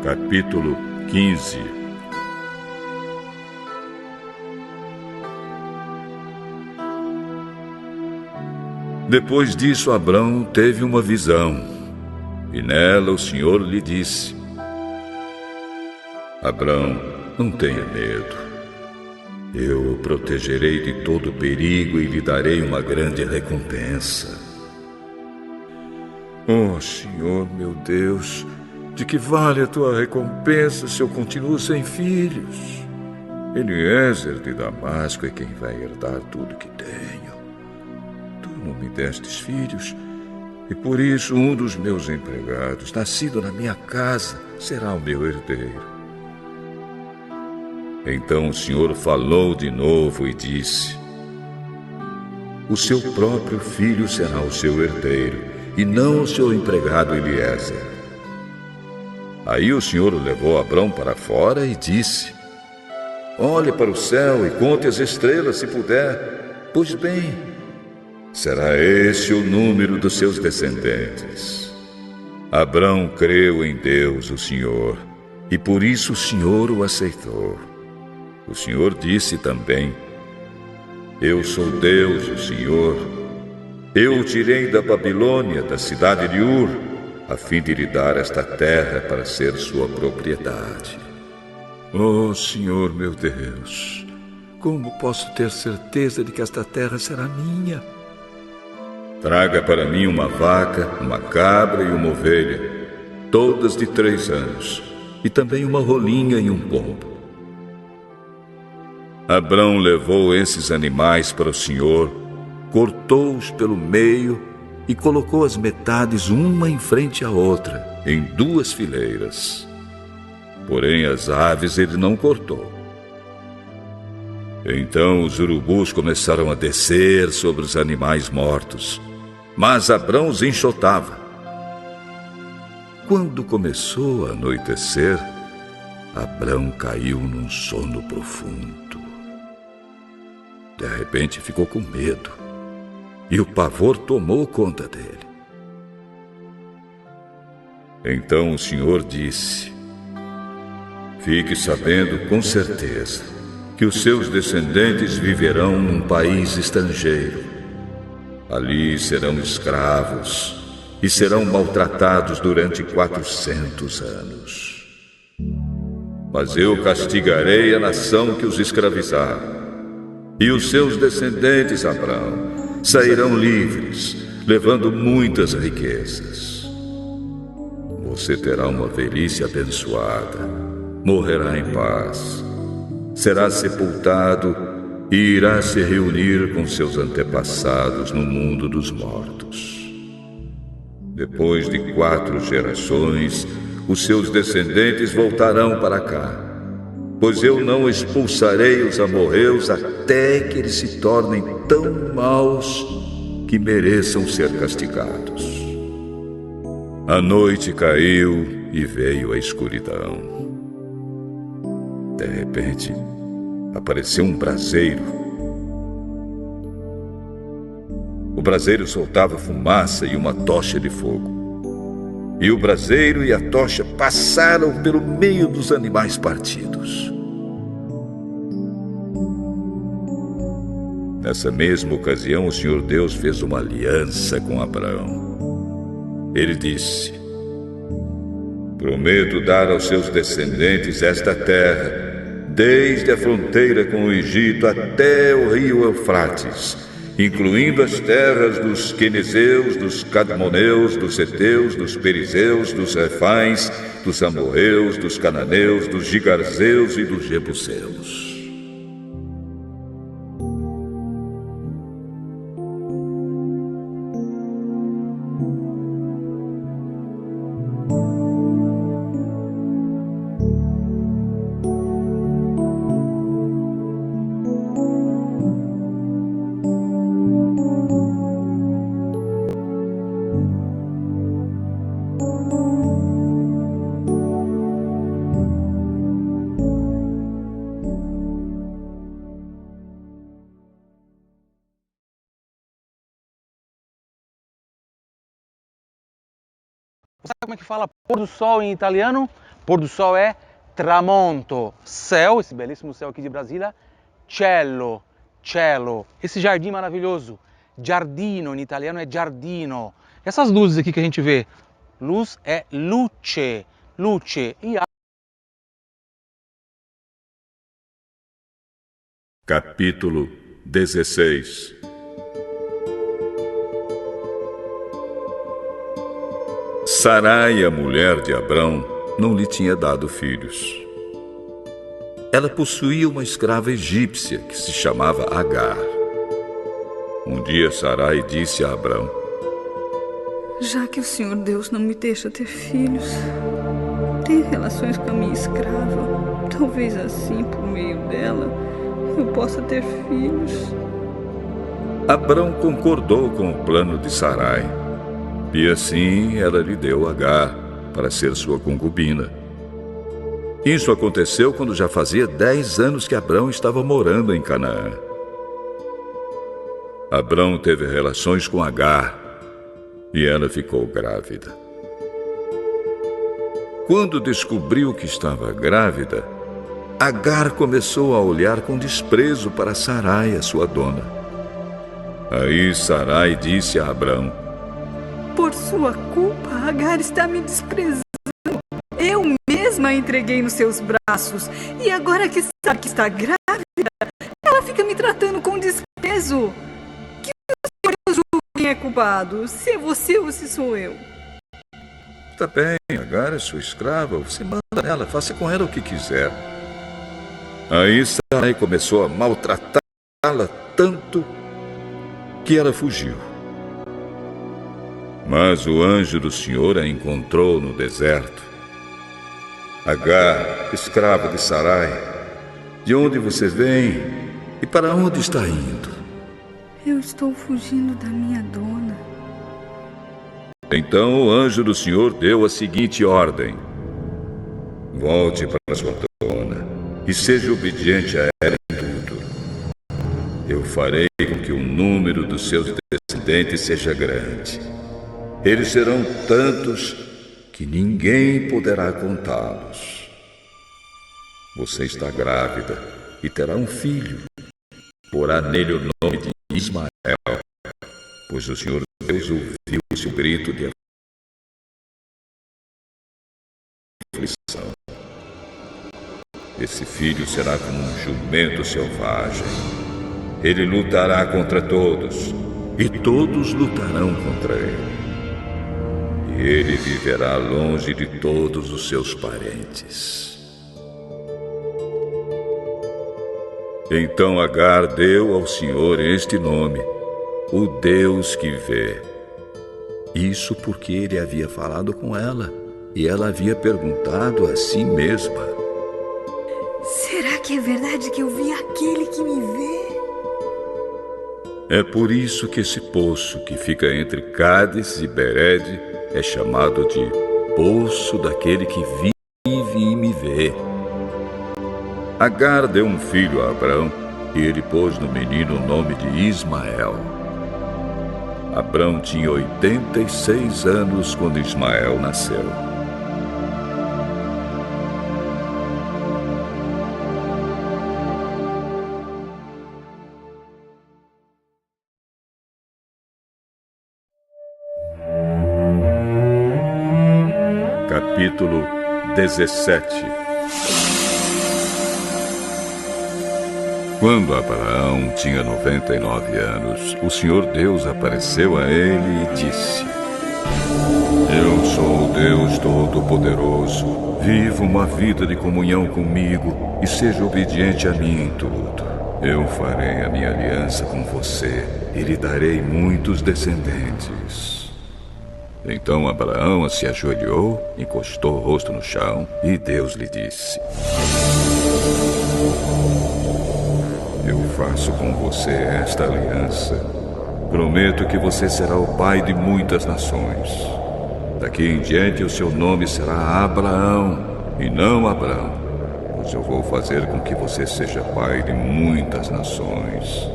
Capítulo 15. Depois disso, Abrão teve uma visão, e nela o Senhor lhe disse: Abrão, não tenha medo. Eu o protegerei de todo perigo e lhe darei uma grande recompensa. Oh, Senhor, meu Deus, de que vale a tua recompensa se eu continuo sem filhos? Eliezer de Damasco é quem vai herdar tudo que tenho. Tu não me destes filhos, e por isso um dos meus empregados, nascido na minha casa, será o meu herdeiro. Então o Senhor falou de novo e disse: o seu próprio filho será o seu herdeiro, e não o seu empregado Eliezer. Aí o Senhor o levou Abrão para fora e disse: olhe para o céu e conte as estrelas, se puder. Pois bem, será esse o número dos seus descendentes. Abrão creu em Deus, o Senhor, e por isso o Senhor o aceitou. O Senhor disse também: eu sou Deus, o Senhor. Eu o tirei da Babilônia, da cidade de Ur, a fim de lhe dar esta terra para ser sua propriedade. Oh, Senhor meu Deus, como posso ter certeza de que esta terra será minha? Traga para mim uma vaca, uma cabra e uma ovelha, todas de 3 anos, e também uma rolinha e um pombo. Abrão levou esses animais para o Senhor, cortou-os pelo meio e colocou as metades uma em frente à outra, em 2 fileiras. Porém, as aves ele não cortou. Então os urubus começaram a descer sobre os animais mortos, mas Abrão os enxotava. Quando começou a anoitecer, Abrão caiu num sono profundo. De repente ficou com medo, e o pavor tomou conta dele. Então o Senhor disse: fique sabendo com certeza que os seus descendentes viverão num país estrangeiro. Ali serão escravos e serão maltratados durante 400 anos. Mas eu castigarei a nação que os escravizar, e os seus descendentes, Abrão, sairão livres, levando muitas riquezas. Você terá uma velhice abençoada, morrerá em paz, será sepultado e irá se reunir com seus antepassados no mundo dos mortos. Depois de 4 gerações, os seus descendentes voltarão para cá, pois eu não expulsarei os amorreus até que eles se tornem tão maus que mereçam ser castigados. A noite caiu e veio a escuridão. De repente, apareceu um braseiro. O braseiro soltava fumaça e uma tocha de fogo. E o braseiro e a tocha passaram pelo meio dos animais partidos. Nessa mesma ocasião, o Senhor Deus fez uma aliança com Abrão. Ele disse: prometo dar aos seus descendentes esta terra, desde a fronteira com o Egito até o rio Eufrates, incluindo as terras dos quenezeus, dos cadmoneus, dos heteus, dos perizeus, dos refães, dos amorreus, dos cananeus, dos gigarzeus e dos jebuseus. Sabe como é que fala pôr do sol em italiano? Pôr do sol é tramonto. Céu, esse belíssimo céu aqui de Brasília, cielo, cielo. Esse jardim maravilhoso, giardino, em italiano é giardino. Essas luzes aqui que a gente vê, luz é luce, luce. E Capítulo 16. Sarai, a mulher de Abrão, não lhe tinha dado filhos. Ela possuía uma escrava egípcia que se chamava Agar. Um dia Sarai disse a Abrão: já que o Senhor Deus não me deixa ter filhos, tenho relações com a minha escrava. Talvez assim, por meio dela, eu possa ter filhos. Abrão concordou com o plano de Sarai, e assim ela lhe deu Agar para ser sua concubina. Isso aconteceu quando já fazia 10 anos que Abrão estava morando em Canaã. Abrão teve relações com Agar e ela ficou grávida. Quando descobriu que estava grávida, Agar começou a olhar com desprezo para Sarai, a sua dona. Aí Sarai disse a Abrão: por sua culpa, Agar está me desprezando. Eu mesma a entreguei nos seus braços. E agora que sabe que está grávida, ela fica me tratando com desprezo. Que o Senhor julgue quem é culpado, se é você ou se sou eu. Tá bem, Agar é sua escrava, você manda nela, faça com ela o que quiser. Aí Sarai começou a maltratá-la tanto que ela fugiu. Mas o anjo do Senhor a encontrou no deserto. Agar, escrava de Sarai, de onde você vem e para onde está indo? Eu estou fugindo da minha dona. Então o anjo do Senhor deu a seguinte ordem: volte para sua dona e seja obediente a ela em tudo. Eu farei com que o número dos seus descendentes seja grande. Eles serão tantos que ninguém poderá contá-los. Você está grávida e terá um filho. Porá nele o nome de Ismael, pois o Senhor Deus ouviu o seu grito de aflição. Esse filho será como um jumento selvagem. Ele lutará contra todos, e todos lutarão contra ele. E ele viverá longe de todos os seus parentes. Então Agar deu ao Senhor este nome, o Deus que vê. Isso porque ele havia falado com ela, e ela havia perguntado a si mesma: será que é verdade que eu vi aquele que me vê? É por isso que esse poço que fica entre Cádiz e Bered é chamado de Poço daquele que vive e me vê. Agar deu um filho a Abrão e ele pôs no menino o nome de Ismael. Abrão tinha 86 anos quando Ismael nasceu. Capítulo 17. Quando Abraão tinha 99 anos, o Senhor Deus apareceu a ele e disse: eu sou o Deus Todo-Poderoso. Viva uma vida de comunhão comigo e seja obediente a mim em tudo. Eu farei a minha aliança com você e lhe darei muitos descendentes. Então Abraão se ajoelhou, encostou o rosto no chão e Deus lhe disse: eu faço com você esta aliança. Prometo que você será o pai de muitas nações. Daqui em diante o seu nome será Abraão e não Abrão, pois eu vou fazer com que você seja pai de muitas nações.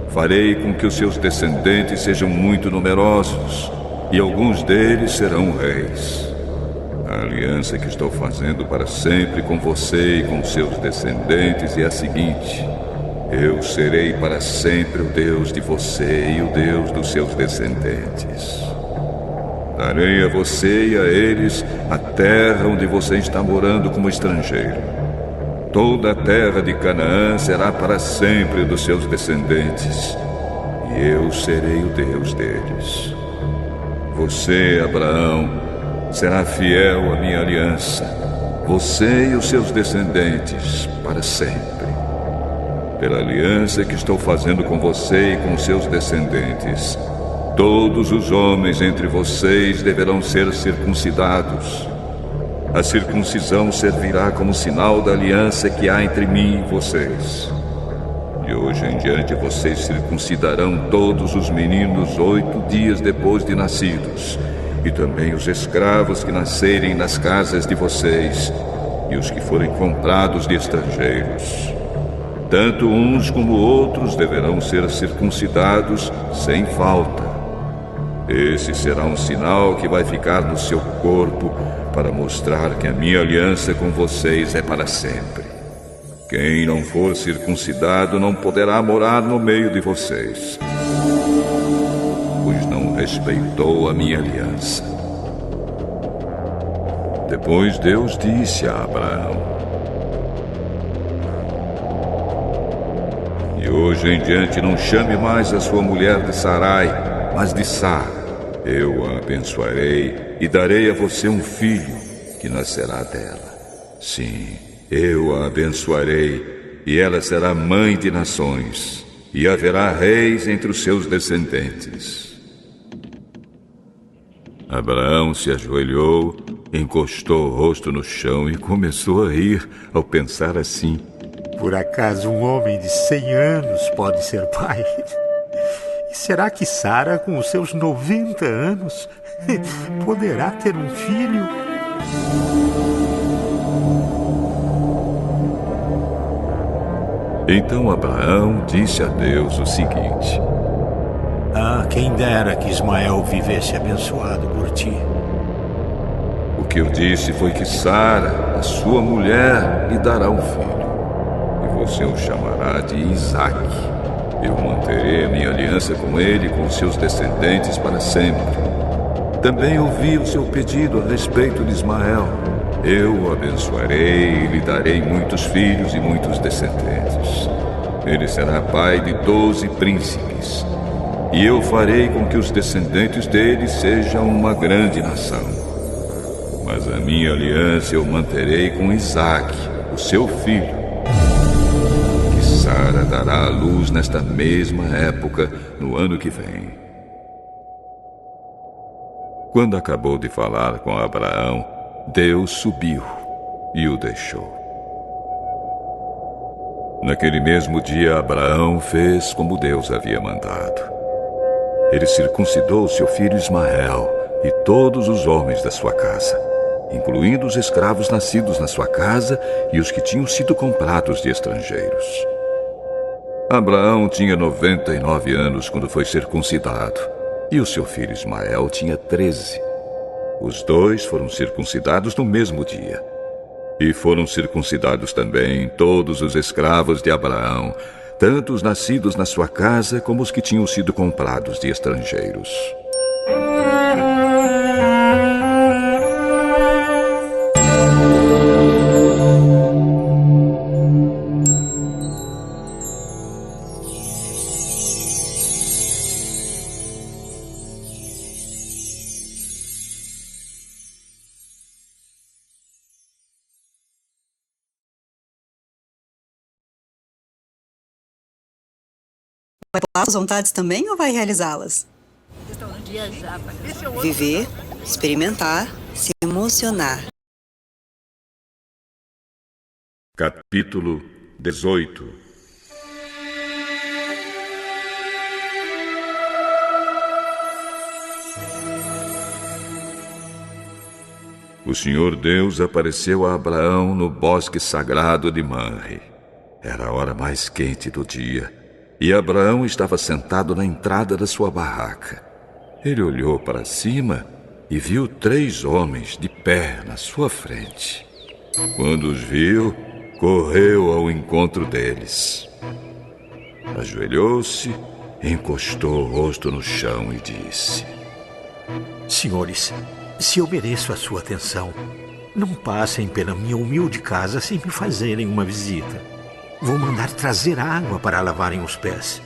Farei com que os seus descendentes sejam muito numerosos, e alguns deles serão reis. A aliança que estou fazendo para sempre com você e com seus descendentes é a seguinte: eu serei para sempre o Deus de você e o Deus dos seus descendentes. Darei a você e a eles a terra onde você está morando como estrangeiro. Toda a terra de Canaã será para sempre dos seus descendentes, e eu serei o Deus deles. Você, Abraão, será fiel à minha aliança, você e os seus descendentes, para sempre. Pela aliança que estou fazendo com você e com seus descendentes, todos os homens entre vocês deverão ser circuncidados. A circuncisão servirá como sinal da aliança que há entre mim e vocês. De hoje em diante vocês circuncidarão todos os meninos 8 dias depois de nascidos, e também os escravos que nascerem nas casas de vocês, e os que forem comprados de estrangeiros. Tanto uns como outros deverão ser circuncidados sem falta. Esse será um sinal que vai ficar no seu corpo para mostrar que a minha aliança com vocês é para sempre. Quem não for circuncidado não poderá morar no meio de vocês, pois não respeitou a minha aliança. Depois Deus disse a Abraão: e hoje em diante não chame mais a sua mulher de Sarai, mas de Sara. Eu a abençoarei e darei a você um filho que nascerá dela. Sim, eu a abençoarei e ela será mãe de nações, e haverá reis entre os seus descendentes. Abraão se ajoelhou, encostou o rosto no chão e começou a rir ao pensar assim: por acaso um homem de 100 anos pode ser pai? E será que Sara, com os seus 90 anos, poderá ter um filho? Então Abraão disse a Deus o seguinte: quem dera que Ismael vivesse abençoado por ti. O que eu disse foi que Sara, a sua mulher, lhe dará um filho, e você o chamará de Isaque. Eu manterei a minha aliança com ele e com seus descendentes para sempre. Também ouvi o seu pedido a respeito de Ismael. Eu o abençoarei e lhe darei muitos filhos e muitos descendentes. Ele será pai de 12 príncipes. E eu farei com que os descendentes dele sejam uma grande nação. Mas a minha aliança eu manterei com Isaque, o seu filho. Sara dará à luz nesta mesma época, no ano que vem. Quando acabou de falar com Abraão, Deus subiu e o deixou. Naquele mesmo dia, Abraão fez como Deus havia mandado. Ele circuncidou seu filho Ismael e todos os homens da sua casa, incluindo os escravos nascidos na sua casa e os que tinham sido comprados de estrangeiros. Abraão tinha 99 anos quando foi circuncidado, e o seu filho Ismael tinha 13. Os dois foram circuncidados no mesmo dia. E foram circuncidados também todos os escravos de Abraão, tanto os nascidos na sua casa como os que tinham sido comprados de estrangeiros. Vai pular as vontades também ou vai realizá-las? Viver, experimentar, se emocionar. Capítulo 18. O Senhor Deus apareceu a Abraão no bosque sagrado de Manre. Era a hora mais quente do dia. E Abraão estava sentado na entrada da sua barraca. Ele olhou para cima e viu 3 homens de pé na sua frente. Quando os viu, correu ao encontro deles. Ajoelhou-se, encostou o rosto no chão e disse: Senhores, se eu mereço a sua atenção, não passem pela minha humilde casa sem me fazerem uma visita. Vou mandar trazer água para lavarem os pés.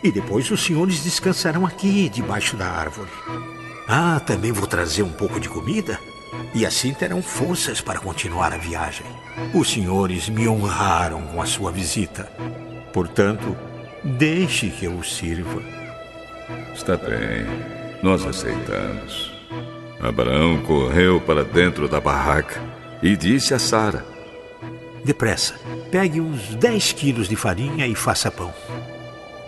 E depois os senhores descansarão aqui, debaixo da árvore. Também vou trazer um pouco de comida. E assim terão forças para continuar a viagem. Os senhores me honraram com a sua visita. Portanto, deixe que eu os sirva. Está bem, nós aceitamos. Abraão correu para dentro da barraca e disse a Sara: Depressa, pegue uns 10 quilos de farinha e faça pão.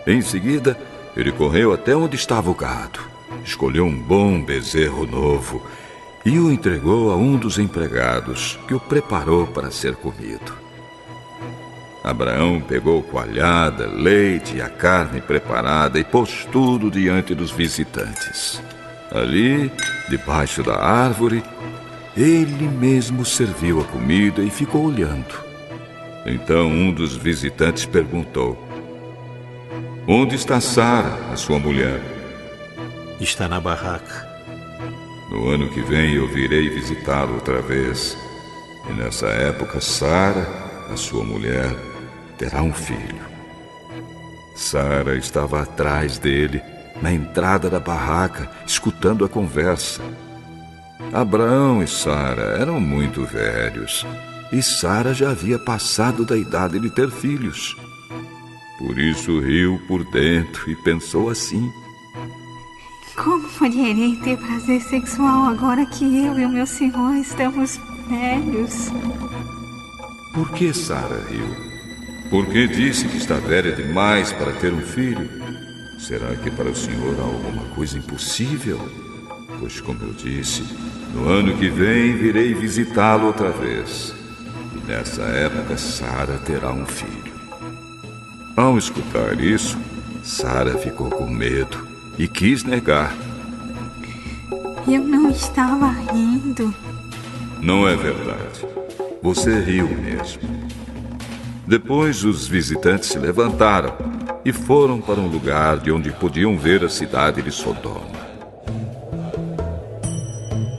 Em seguida, ele correu até onde estava o gado, escolheu um bom bezerro novo e o entregou a um dos empregados, que o preparou para ser comido. Abraão pegou coalhada, leite e a carne preparada e pôs tudo diante dos visitantes. Ali, debaixo da árvore, ele mesmo serviu a comida e ficou olhando. Então um dos visitantes perguntou: Onde está Sara, a sua mulher? Está na barraca. No ano que vem eu virei visitá-lo outra vez. E nessa época Sara, a sua mulher, terá um filho. Sara estava atrás dele, na entrada da barraca, escutando a conversa. Abraão e Sara eram muito velhos, e Sara já havia passado da idade de ter filhos. Por isso riu por dentro e pensou assim: Como poderei ter prazer sexual agora que eu e o meu senhor estamos velhos? Por que Sara riu? Porque disse que está velha demais para ter um filho? Será que para o senhor há alguma coisa impossível? Pois, como eu disse, no ano que vem virei visitá-lo outra vez. E nessa época Sara terá um filho. Ao escutar isso, Sara ficou com medo e quis negar. Eu não estava rindo. Não é verdade. Você riu mesmo. Depois os visitantes se levantaram e foram para um lugar de onde podiam ver a cidade de Sodoma.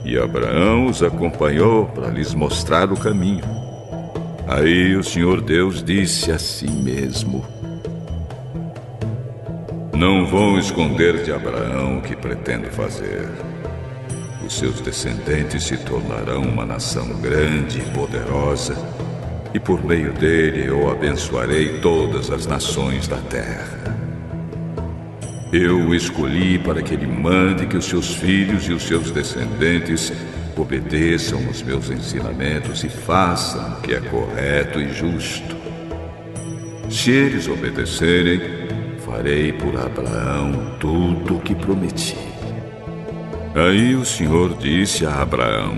E Abraão os acompanhou para lhes mostrar o caminho. Aí o Senhor Deus disse a si mesmo: Não vão esconder de Abraão o que pretendo fazer. Os seus descendentes se tornarão uma nação grande e poderosa, e por meio dele eu abençoarei todas as nações da terra. Eu o escolhi para que ele mande que os seus filhos e os seus descendentes obedeçam os meus ensinamentos e façam o que é correto e justo. Se eles obedecerem, farei por Abraão tudo o que prometi. Aí o Senhor disse a Abraão: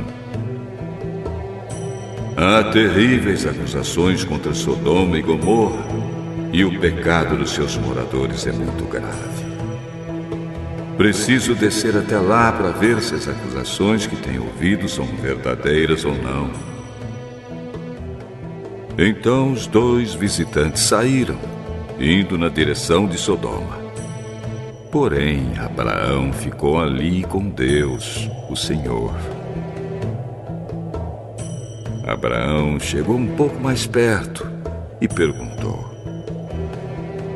Há terríveis acusações contra Sodoma e Gomorra, e o pecado dos seus moradores é muito grave. Preciso descer até lá para ver se as acusações que tenho ouvido são verdadeiras ou não. Então os 2 visitantes saíram, indo na direção de Sodoma. Porém, Abraão ficou ali com Deus, o Senhor. Abraão chegou um pouco mais perto e perguntou: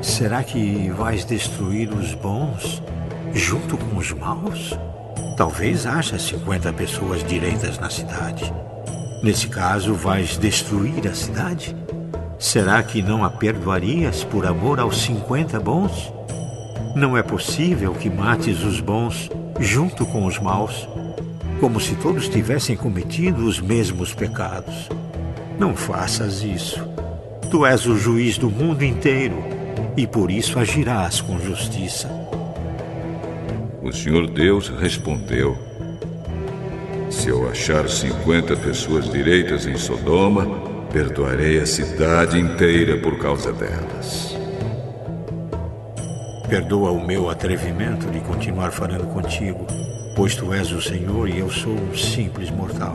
Será que vais destruir os bons junto com os maus? Talvez haja 50 pessoas direitas na cidade. Nesse caso, vais destruir a cidade? Será que não a perdoarias por amor aos 50 bons? Não é possível que mates os bons junto com os maus, como se todos tivessem cometido os mesmos pecados. Não faças isso. Tu és o juiz do mundo inteiro e por isso agirás com justiça. O Senhor Deus respondeu: Se eu achar 50 pessoas direitas em Sodoma, perdoarei a cidade inteira por causa delas. Perdoa o meu atrevimento de continuar falando contigo. pois tu és o Senhor e eu sou um simples mortal.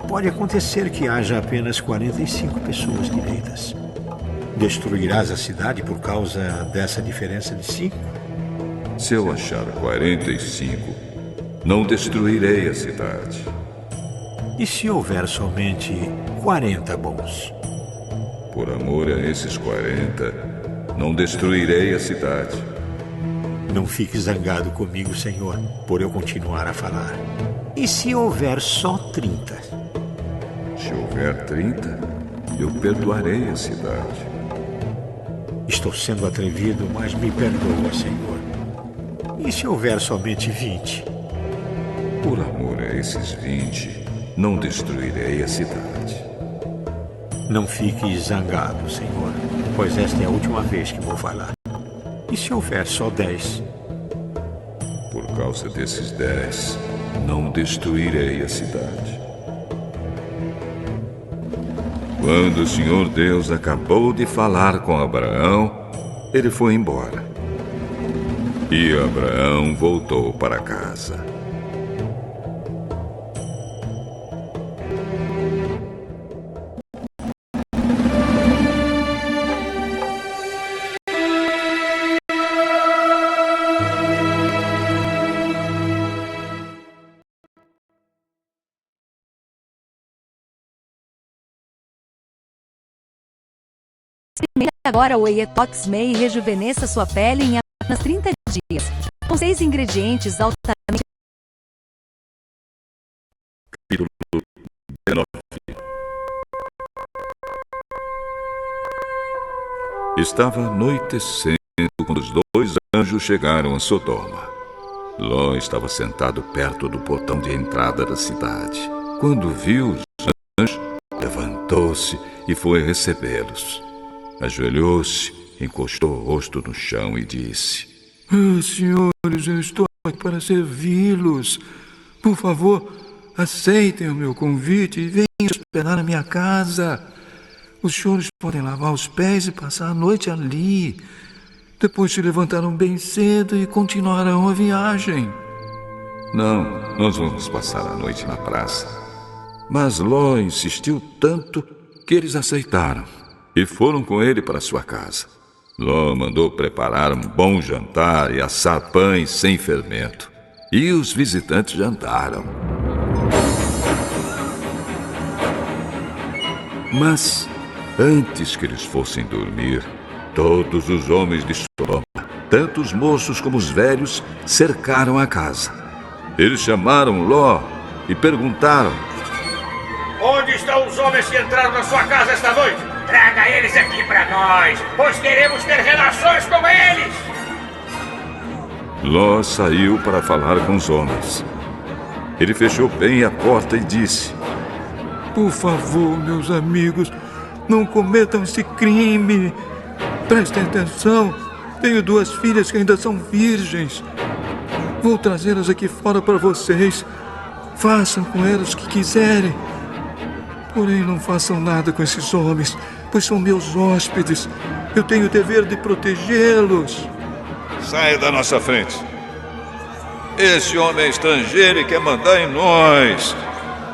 Pode acontecer que haja apenas 45 pessoas direitas. Destruirás a cidade por causa dessa diferença de 5? Se eu achar 45, não destruirei a cidade. E se houver somente 40 bons? Por amor a esses 40, não destruirei a cidade. Não fique zangado comigo, Senhor, por eu continuar a falar. E se houver só 30? Se houver 30, eu perdoarei a cidade. Estou sendo atrevido, mas me perdoa, Senhor. E se houver somente 20? Por amor a esses 20, não destruirei a cidade. Não fique zangado, Senhor, pois esta é a última vez que vou falar. E se houver só 10? Por causa desses 10, não destruirei a cidade. Quando o Senhor Deus acabou de falar com Abraão, ele foi embora. E Abraão voltou para casa. Agora o Eetox Mei rejuvenesça sua pele em apenas 30 dias. Com 6 ingredientes altamente... Capítulo 19. Estava anoitecendo quando os 2 anjos chegaram a Sodoma. Ló estava sentado perto do portão de entrada da cidade. Quando viu os anjos, levantou-se e foi recebê-los. Ajoelhou-se, encostou o rosto no chão e disse: Senhores, eu estou aqui para servi-los. Por favor, aceitem o meu convite e venham hospedar na minha casa. Os senhores podem lavar os pés e passar a noite ali. Depois se levantarão bem cedo e continuarão a viagem. Não, nós vamos passar a noite na praça. Mas Ló insistiu tanto que eles aceitaram e foram com ele para sua casa. Ló mandou preparar um bom jantar e assar pães sem fermento. E os visitantes jantaram. Mas, antes que eles fossem dormir, todos os homens de Sodoma, tanto os moços como os velhos, cercaram a casa. Eles chamaram Ló e perguntaram: Onde estão os homens que entraram na sua casa esta noite? Traga eles aqui para nós, pois queremos ter relações com eles. Ló saiu para falar com os homens. Ele fechou bem a porta e disse: Por favor, meus amigos, não cometam esse crime. Prestem atenção, tenho 2 filhas que ainda são virgens. Vou trazê-las aqui fora para vocês. Façam com elas o que quiserem. Porém, não façam nada com esses homens, pois são meus hóspedes. Eu tenho o dever de protegê-los. Saia da nossa frente. Esse homem é estrangeiro e quer mandar em nós.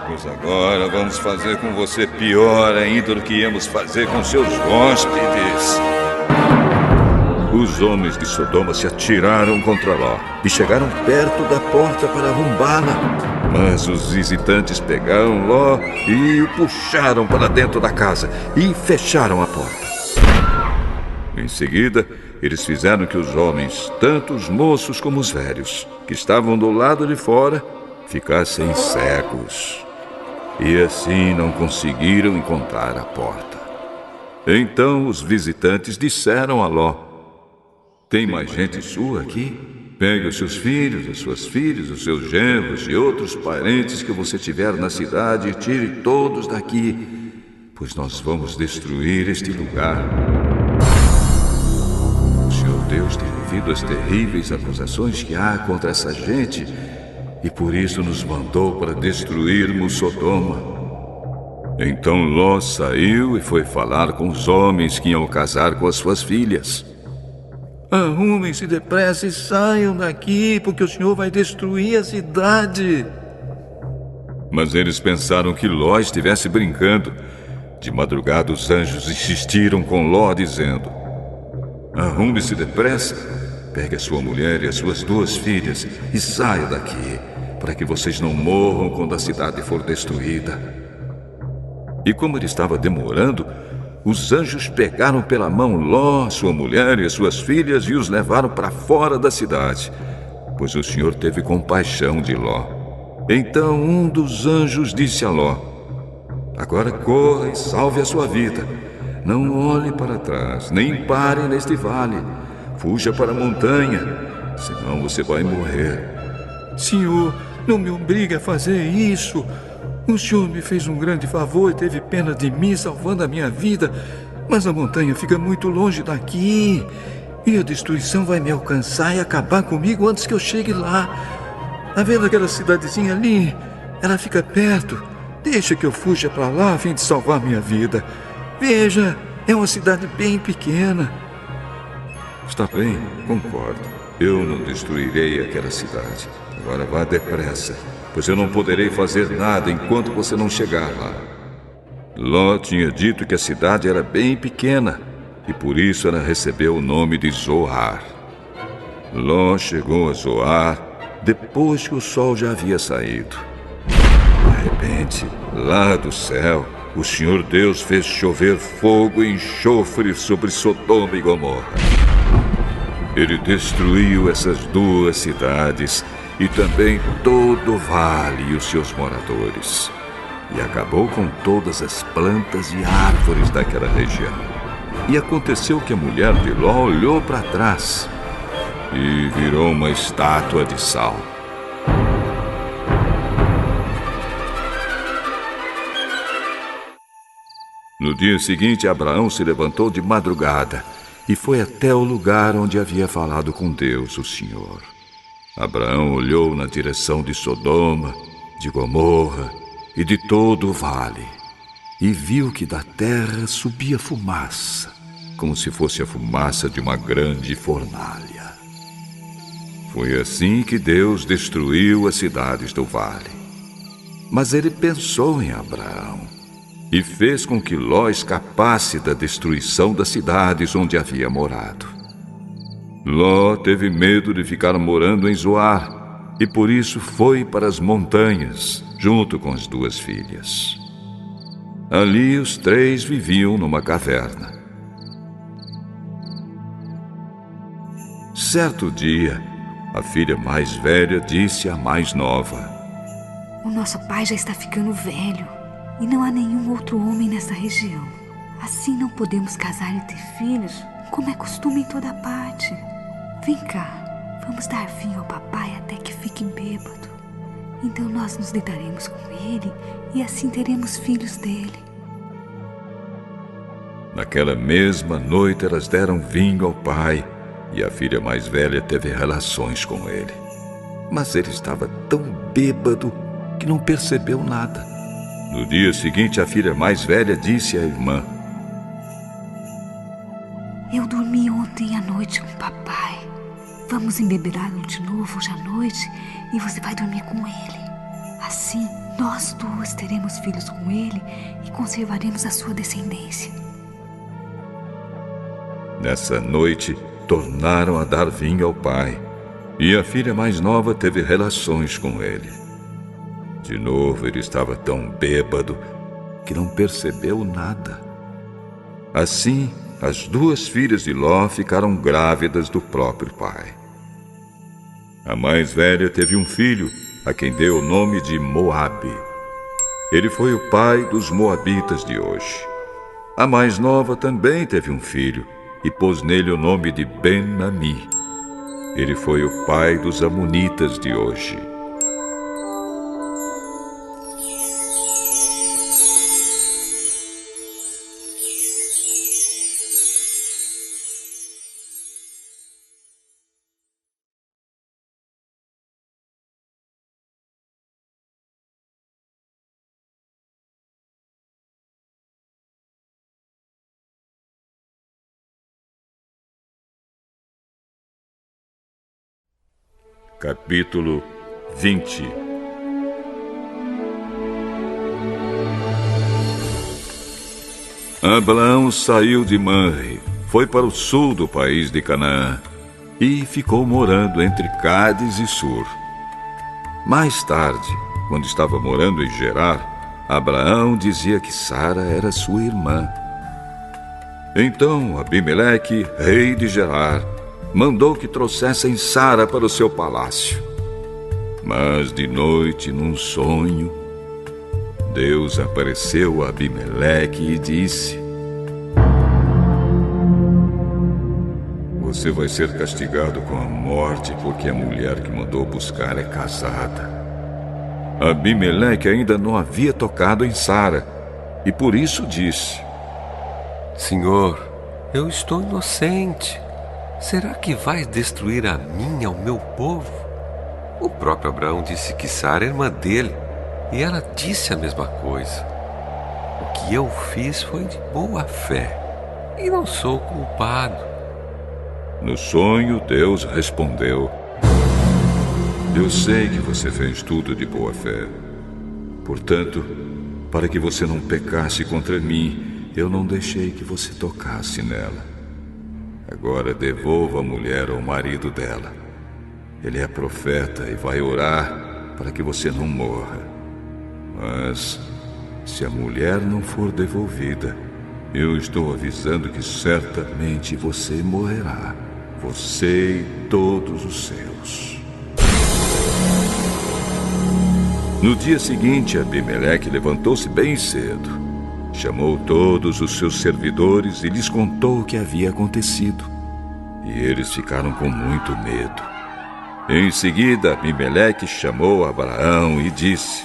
Pois agora vamos fazer com você pior ainda do que íamos fazer com seus hóspedes. Os homens de Sodoma se atiraram contra Ló e chegaram perto da porta para arrombá-la. Mas os visitantes pegaram Ló e o puxaram para dentro da casa e fecharam a porta. Em seguida, eles fizeram que os homens, tanto os moços como os velhos, que estavam do lado de fora, ficassem cegos. E assim não conseguiram encontrar a porta. Então os visitantes disseram a Ló: Tem mais gente sua aqui? Pegue os seus filhos, as suas filhas, os seus genros e outros parentes que você tiver na cidade e tire todos daqui, pois nós vamos destruir este lugar. O Senhor Deus tem ouvido as terríveis acusações que há contra essa gente e por isso nos mandou para destruirmos Sodoma. Então Ló saiu e foi falar com os homens que iam casar com as suas filhas. Arrumem-se depressa e saiam daqui, porque o senhor vai destruir a cidade. Mas eles pensaram que Ló estivesse brincando. De madrugada, os anjos insistiram com Ló, dizendo: arrume-se depressa, pegue a sua mulher e as suas 2 filhas e saia daqui, para que vocês não morram quando a cidade for destruída. E como ele estava demorando, os anjos pegaram pela mão Ló, sua mulher e as suas filhas e os levaram para fora da cidade, pois o Senhor teve compaixão de Ló. Então um dos anjos disse a Ló: agora corra e salve a sua vida. Não olhe para trás, nem pare neste vale. Fuja para a montanha, senão você vai morrer. Senhor, não me obrigue a fazer isso. O senhor me fez um grande favor e teve pena de mim, salvando a minha vida. Mas a montanha fica muito longe daqui. E a destruição vai me alcançar e acabar comigo antes que eu chegue lá. Tá vendo aquela cidadezinha ali? Ela fica perto. Deixa que eu fuja para lá a fim de salvar minha vida. Veja, é uma cidade bem pequena. Está bem, concordo. Eu não destruirei aquela cidade. Agora vá depressa, pois eu não poderei fazer nada enquanto você não chegar lá. Ló tinha dito que a cidade era bem pequena, e por isso ela recebeu o nome de Zoar. Ló chegou a Zoar depois que o sol já havia saído. De repente, lá do céu, o Senhor Deus fez chover fogo e enxofre sobre Sodoma e Gomorra. Ele destruiu essas 2 cidades e também todo o vale e os seus moradores. E acabou com todas as plantas e árvores daquela região. E aconteceu que a mulher de Ló olhou para trás e virou uma estátua de sal. No dia seguinte, Abraão se levantou de madrugada e foi até o lugar onde havia falado com Deus, o Senhor. Abraão olhou na direção de Sodoma, de Gomorra e de todo o vale, e viu que da terra subia fumaça, como se fosse a fumaça de uma grande fornalha. Foi assim que Deus destruiu as cidades do vale. Mas ele pensou em Abraão e fez com que Ló escapasse da destruição das cidades onde havia morado. Ló teve medo de ficar morando em Zoar e por isso foi para as montanhas, junto com as 2 filhas. Ali os 3 viviam numa caverna. Certo dia, a filha mais velha disse à mais nova: O nosso pai já está ficando velho e não há nenhum outro homem nessa região. Assim não podemos casar e ter filhos, como é costume em toda parte. Vem cá, vamos dar vinho ao papai até que fique bêbado. Então nós nos deitaremos com ele e assim teremos filhos dele. Naquela mesma noite elas deram vinho ao pai e a filha mais velha teve relações com ele. Mas ele estava tão bêbado que não percebeu nada. No dia seguinte, a filha mais velha disse à irmã: Eu dormi ontem à noite com o papai. Vamos embebedá-lo de novo hoje à noite e você vai dormir com ele. Assim, nós 2 teremos filhos com ele e conservaremos a sua descendência. Nessa noite, tornaram a dar vinho ao pai, e a filha mais nova teve relações com ele. De novo, ele estava tão bêbado que não percebeu nada. Assim, as 2 filhas de Ló ficaram grávidas do próprio pai. A mais velha teve um filho, a quem deu o nome de Moabe. Ele foi o pai dos moabitas de hoje. A mais nova também teve um filho, e pôs nele o nome de Ben-Ami. Ele foi o pai dos amonitas de hoje. Capítulo 20. Abraão saiu de Manre, foi para o sul do país de Canaã e ficou morando entre Cádiz e Sur. Mais tarde, quando estava morando em Gerar, Abraão dizia que Sara era sua irmã. Então Abimeleque, rei de Gerar, mandou que trouxessem Sara para o seu palácio. Mas de noite, num sonho, Deus apareceu a Abimeleque e disse: Você vai ser castigado com a morte porque a mulher que mandou buscar é casada. Abimeleque ainda não havia tocado em Sara e por isso disse: Senhor, eu estou inocente. Será que vais destruir a mim e ao meu povo? O próprio Abraão disse que Sara é irmã dele, e ela disse a mesma coisa. O que eu fiz foi de boa fé, e não sou culpado. No sonho, Deus respondeu: Eu sei que você fez tudo de boa fé. Portanto, para que você não pecasse contra mim, eu não deixei que você tocasse nela. Agora devolva a mulher ao marido dela. Ele é profeta e vai orar para que você não morra. Mas, se a mulher não for devolvida, eu estou avisando que certamente você morrerá. Você e todos os seus. No dia seguinte, Abimeleque levantou-se bem cedo. Chamou todos os seus servidores e lhes contou o que havia acontecido. E eles ficaram com muito medo. Em seguida, Abimeleque chamou Abraão e disse: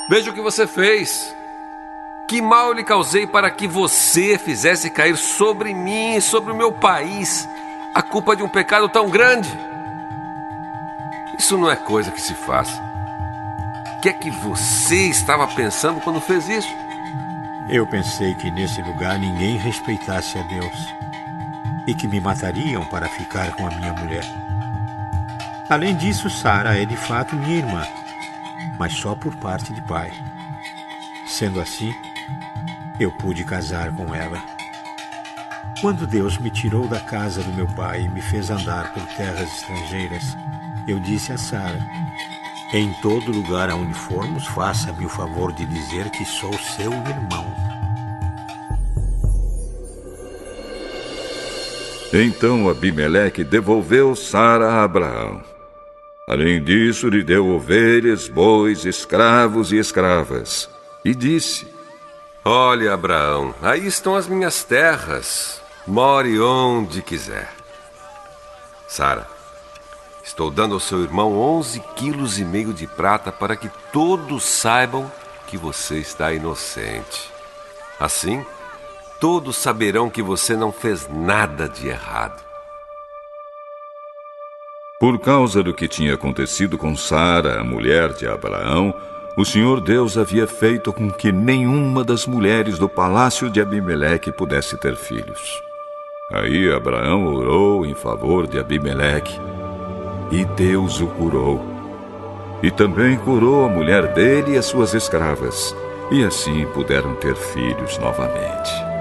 Veja o que você fez. Que mal eu lhe causei para que você fizesse cair sobre mim e sobre o meu país a culpa de um pecado tão grande? Isso não é coisa que se faça. O que é que você estava pensando quando fez isso? Eu pensei que nesse lugar ninguém respeitasse a Deus e que me matariam para ficar com a minha mulher. Além disso, Sara é de fato minha irmã, mas só por parte de pai. Sendo assim, eu pude casar com ela. Quando Deus me tirou da casa do meu pai e me fez andar por terras estrangeiras, eu disse a Sara: Em todo lugar aonde formos, faça-me o favor de dizer que sou seu irmão. Então Abimeleque devolveu Sara a Abraão. Além disso, lhe deu ovelhas, bois, escravos e escravas. E disse: Olha, Abraão, aí estão as minhas terras. More onde quiser. Sara, estou dando ao seu irmão 11,5 quilos de prata para que todos saibam que você está inocente. Assim, todos saberão que você não fez nada de errado. Por causa do que tinha acontecido com Sara, a mulher de Abraão, o Senhor Deus havia feito com que nenhuma das mulheres do palácio de Abimeleque pudesse ter filhos. Aí Abraão orou em favor de Abimeleque, e Deus o curou. E também curou a mulher dele e as suas escravas, e assim puderam ter filhos novamente.